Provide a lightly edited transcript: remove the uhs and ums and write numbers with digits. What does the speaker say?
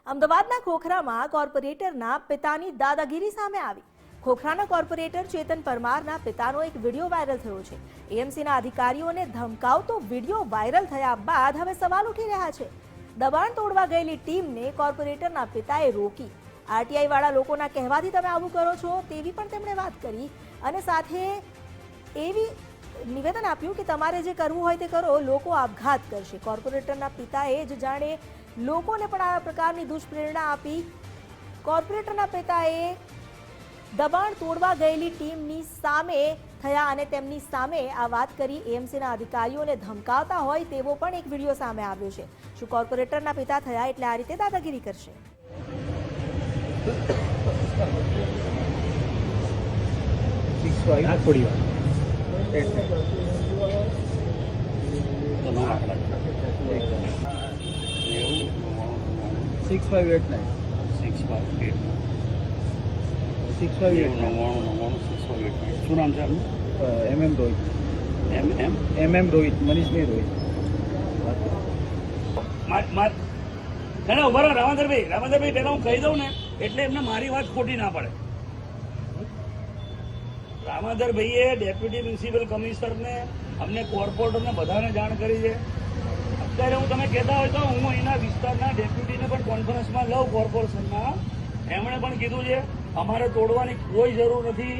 અમદાવાદના ખોખરામાં કોર્પોરેટરના પિતાની દાદાગીરી સામે આવી. ખોખરાના કોર્પોરેટર ચેતન પરમારના પિતાનો એક વિડીયો વાયરલ થયો છે. એએમસીના અધિકારીઓને ધમકાવતો વિડીયો વાયરલ થયા બાદ હવે સવાલ ઉઠી રહ્યા છે. દબાણ તોડવા ગયેલી ટીમને કોર્પોરેટરના પિતાએ રોકી. આરટીઆઈ વાળા લોકોના કહેવાથી તમે આવું કરો છો તેવી પણ તેમણે વાત કરી અને સાથે એવી નિવેદન આપ્યું કે તમારે જે કરવું હોય તે કરો, લોકો આપઘાત કરશે. કોર્પોરેટરના પિતાએ જ જાણે લોકોને પણ આ પ્રકારની દુષ્પ્રેરણા આપી. કોર્પોરેટરના પિતાએ દબાણ તોડવા ગયેલી ટીમની સામે થયા અને તેમની સામે આ વાત કરી. એએમસીના અધિકારીઓને ધમકાવતા હોય તેવો પણ એક વિડીયો સામે આવ્યો છે. શું કોર્પોરેટરના પિતા થયા એટલે આ રીતે દાદાગીરી કરશે? થોડી વાર 6589 શું નામ છે આપનું? MM રોહિત. મનીષભાઈ રોહિત. ઉભા રહો રામંદરભાઈ, પહેલા હું કહી દઉં ને એટલે એમને મારી વાત ખોટી ના પડે. રામંદરભાઈએ ડેપ્યુટી મ્યુનિસિપલ કમિશનરને, અમને કોર્પોરેટરને બધાને જાણ કરી છે. અત્યારે હું તમે કહેતા હોય તો હું અહીંના વિસ્તારના ડેપ્યુટીને પણ કોન્ફરન્સમાં લઉં કોર્પોરેશનમાં. એમણે પણ કીધું છે અમારે તોડવાની કોઈ જરૂર નથી.